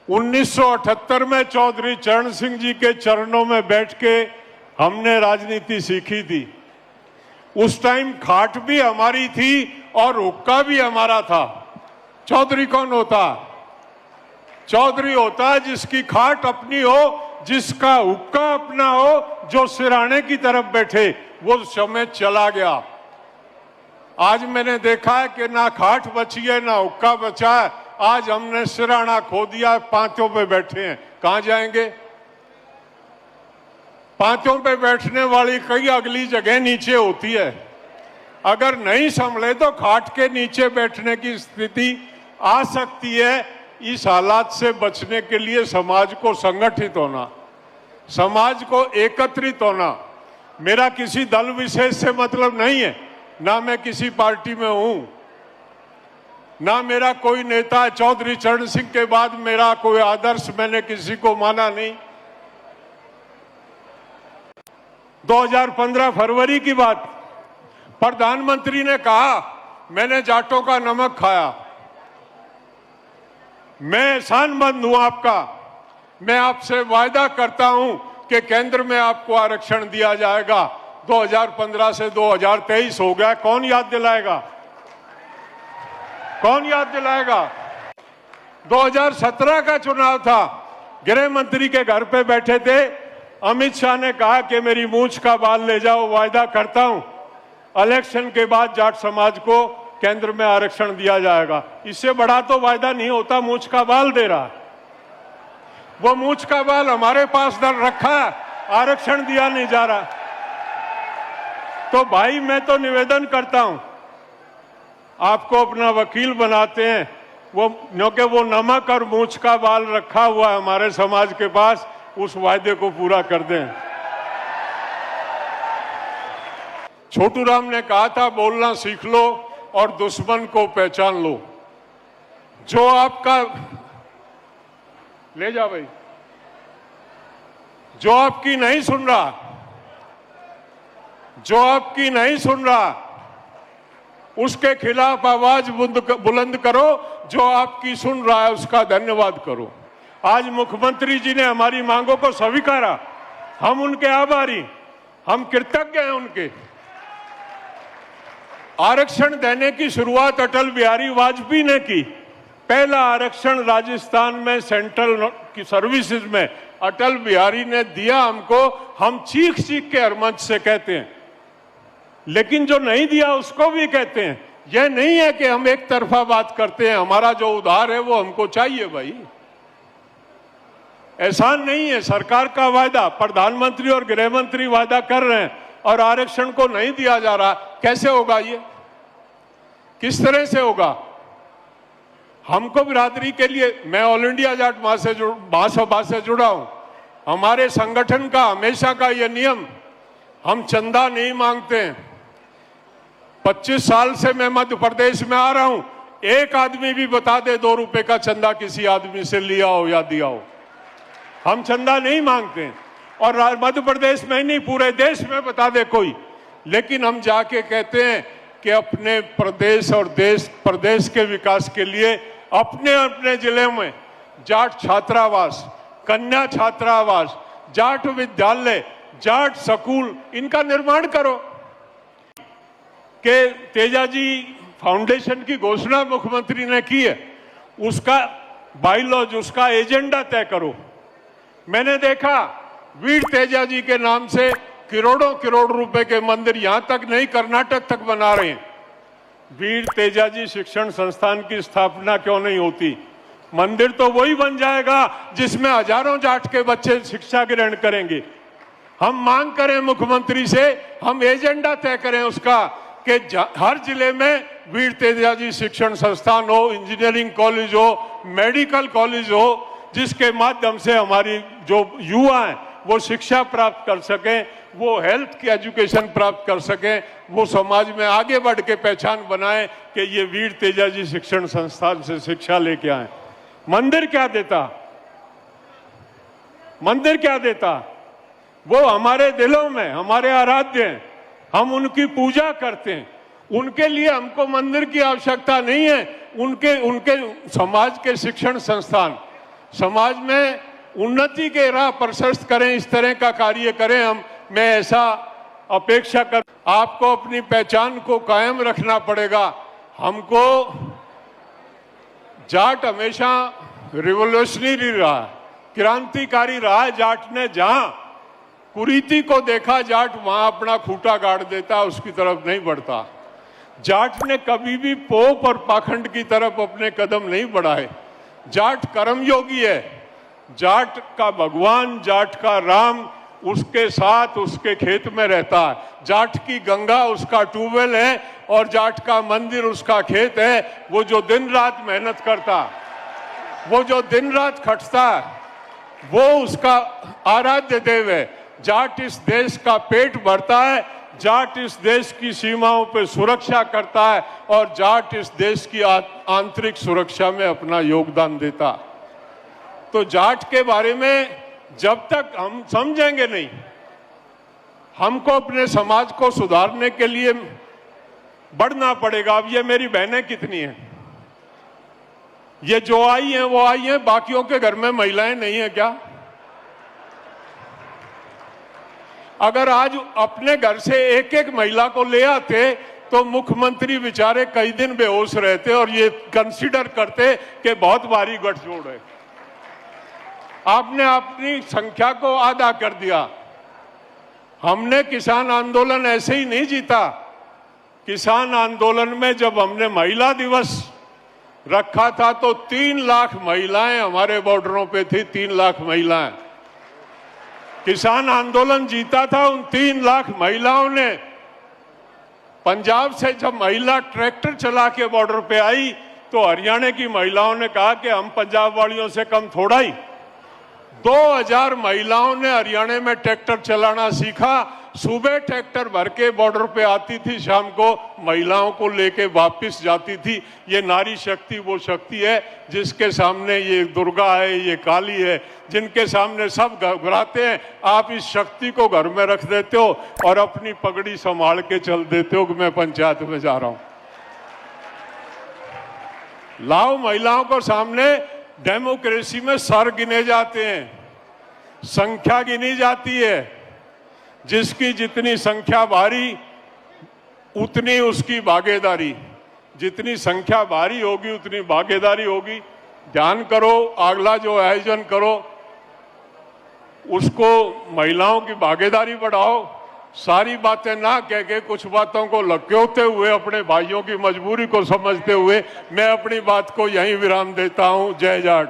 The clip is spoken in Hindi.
1978 में चौधरी चरण सिंह जी के चरणों में बैठ के हमने राजनीति सीखी थी। उस टाइम खाट भी हमारी थी और हुक्का भी हमारा था। चौधरी कौन होता? चौधरी होता जिसकी खाट अपनी हो, जिसका हुक्का अपना हो, जो सिराने की तरफ बैठे। वो समय चला गया। आज मैंने देखा है कि ना खाट बची है ना हुक्का बचा है। आज हमने सिराना खो दिया, पांचों पे बैठे हैं। कहां जाएंगे? पांचों पे बैठने वाली कई अगली जगह नीचे होती है। अगर नहीं संभले तो खाट के नीचे बैठने की स्थिति आ सकती है। इस हालात से बचने के लिए समाज को संगठित होना, समाज को एकत्रित होना। मेरा किसी दल विशेष से मतलब नहीं है, ना मैं किसी पार्टी में हूं, ना मेरा कोई नेता है। चौधरी चरण सिंह के बाद मेरा कोई आदर्श मैंने किसी को माना नहीं। 2015 फरवरी की बात, प्रधानमंत्री ने कहा मैंने जाटों का नमक खाया, मैं एहसानमंद हूं आपका। मैं आपसे वायदा करता हूं कि केंद्र में आपको आरक्षण दिया जाएगा। 2015 से 2023 हो गया, कौन याद दिलाएगा? कौन याद दिलाएगा? 2017 का चुनाव था, गृह मंत्री के घर पे बैठे थे। अमित शाह ने कहा कि मेरी मूंछ का बाल ले जाओ, वायदा करता हूं इलेक्शन के बाद जाट समाज को केंद्र में आरक्षण दिया जाएगा। इससे बड़ा तो वायदा नहीं होता। मूंछ का बाल दे रहा है, वो मूंछ का बाल हमारे पास दर रखा है, आरक्षण दिया नहीं जा रहा। तो भाई मैं तो निवेदन करता हूं, आपको अपना वकील बनाते हैं, वो क्योंकि वो नमक और मूंछ का बाल रखा हुआ है हमारे समाज के पास, उस वायदे को पूरा कर दें। छोटू राम ने कहा था बोलना सीख लो और दुश्मन को पहचान लो। जो आपका ले जा भाई, जो आपकी नहीं सुन रहा, जो आपकी नहीं सुन रहा, उसके खिलाफ आवाज बुलंद करो। जो आपकी सुन रहा है उसका धन्यवाद करो। आज मुख्यमंत्री जी ने हमारी मांगों को स्वीकारा, हम उनके आभारी, हम कृतज्ञ हैं उनके। आरक्षण देने की शुरुआत अटल बिहारी वाजपेयी ने की। पहला आरक्षण राजस्थान में सेंट्रल की सर्विसेज में अटल बिहारी ने दिया हमको। हम चीख चीख के हर मंच से कहते हैं, लेकिन जो नहीं दिया उसको भी कहते हैं। यह नहीं है कि हम एक तरफा बात करते हैं। हमारा जो उधार है वो हमको चाहिए भाई, एहसान नहीं है। सरकार का वायदा, प्रधानमंत्री और गृह मंत्री वायदा कर रहे हैं और आरक्षण को नहीं दिया जा रहा। कैसे होगा ये? किस तरह से होगा? हमको बिरादरी के लिए, मैं ऑल इंडिया जाट महासभा से जुड़ा हूं। हमारे संगठन का हमेशा का यह नियम, हम चंदा नहीं मांगते हैं। 25 साल से मैं मध्य प्रदेश में आ रहा हूं, एक आदमी भी बता दे 2 रुपए का चंदा किसी आदमी से लिया हो या दिया हो। हम चंदा नहीं मांगते हैं। और मध्य प्रदेश में नहीं, पूरे देश में बता दे कोई। लेकिन हम जाके कहते हैं कि अपने प्रदेश और देश प्रदेश के विकास के लिए अपने अपने जिले में जाट छात्रावास, कन्या छात्रावास, जाट विद्यालय, जाट स्कूल, इनका निर्माण करो। कि तेजाजी फाउंडेशन की घोषणा मुख्यमंत्री ने की है, उसका बायलॉज, उसका एजेंडा तय करो। मैंने देखा वीर तेजाजी के नाम से करोड़ों करोड़ रुपए के मंदिर, यहां तक नहीं कर्नाटक तक बना रहे हैं। वीर तेजाजी शिक्षण संस्थान की स्थापना क्यों नहीं होती? मंदिर तो वही बन जाएगा जिसमें हजारों जाट के बच्चे शिक्षा ग्रहण करेंगे। हम मांग करें मुख्यमंत्री से, हम एजेंडा तय करें उसका कि हर जिले में वीर तेजाजी शिक्षण संस्थान हो, इंजीनियरिंग कॉलेज हो, मेडिकल कॉलेज हो, जिसके माध्यम से हमारी जो युवा हैं वो शिक्षा प्राप्त कर सकें, वो हेल्थ की एजुकेशन प्राप्त कर सकें, वो समाज में आगे बढ़ के पहचान बनाएं कि ये वीर तेजाजी शिक्षण संस्थान से शिक्षा लेके आए। मंदिर क्या देता? मंदिर क्या देता? वो हमारे दिलों में हमारे आराध्य हैं, हम उनकी पूजा करते हैं। उनके लिए हमको मंदिर की आवश्यकता नहीं है। उनके समाज के शिक्षण संस्थान, समाज में उन्नति के राह प्रशस्त करें, इस तरह का कार्य करें हम। मैं ऐसा अपेक्षा कर, आपको अपनी पहचान को कायम रखना पड़ेगा। हमको जाट हमेशा रिवोल्यूशनरी रहा, क्रांतिकारी रहा। जाट ने जहां कुरीति को देखा, जाट वहां अपना खूंटा गाड़ देता, उसकी तरफ नहीं बढ़ता। जाट ने कभी भी पोप और पाखंड की तरफ अपने कदम नहीं बढ़ाए। जाट कर्मयोगी है। जाट का भगवान, जाट का राम उसके साथ उसके खेत में रहता है। जाट की गंगा उसका ट्यूबवेल है और जाट का मंदिर उसका खेत है। वो जो दिन रात मेहनत करता, वो जो दिन रात खटता, वो उसका आराध्य देव है। जाट इस देश का पेट भरता है, जाट इस देश की सीमाओं पे सुरक्षा करता है और जाट इस देश की आंतरिक सुरक्षा में अपना योगदान देता। तो जाट के बारे में जब तक हम समझेंगे नहीं, हमको अपने समाज को सुधारने के लिए बढ़ना पड़ेगा। अब ये मेरी बहनें कितनी हैं, ये जो आई हैं वो आई हैं, बाकियों के घर में महिलाएं नहीं है क्या? अगर आज अपने घर से एक एक महिला को ले आते तो मुख्यमंत्री बेचारे कई दिन बेहोश रहते और ये कंसीडर करते कि बहुत भारी गठजोड़ है। आपने अपनी संख्या को आधा कर दिया। हमने किसान आंदोलन ऐसे ही नहीं जीता। किसान आंदोलन में जब हमने महिला दिवस रखा था तो 3 लाख महिलाएं हमारे बॉर्डरों पे थी। 3 लाख महिलाएं। किसान आंदोलन जीता था उन 3 लाख महिलाओं ने। पंजाब से जब महिला ट्रैक्टर चला के बॉर्डर पे आई तो हरियाणा की महिलाओं ने कहा कि हम पंजाब वालियों से कम थोड़ा ही। 2000 महिलाओं ने हरियाणा में ट्रैक्टर चलाना सीखा। सुबह ट्रैक्टर भर के बॉर्डर पे आती थी, शाम को महिलाओं को लेके वापस जाती थी। ये नारी शक्ति वो शक्ति है जिसके सामने ये दुर्गा है, ये काली है, जिनके सामने सब घबराते हैं। आप इस शक्ति को घर में रख देते हो और अपनी पगड़ी संभाल के चल देते हो कि मैं पंचायत में जा रहा हूं। लाओ महिलाओं को सामने। डेमोक्रेसी में सर गिने जाते हैं, संख्या गिनी जाती है। जिसकी जितनी संख्या भारी उतनी उसकी भागीदारी, जितनी संख्या भारी होगी उतनी भागीदारी होगी। ध्यान करो, अगला जो आयोजन करो उसको महिलाओं की भागीदारी बढ़ाओ। सारी बातें ना कह के कुछ बातों को लक्योते हुए, अपने भाइयों की मजबूरी को समझते हुए मैं अपनी बात को यहीं विराम देता हूं। जय जाट।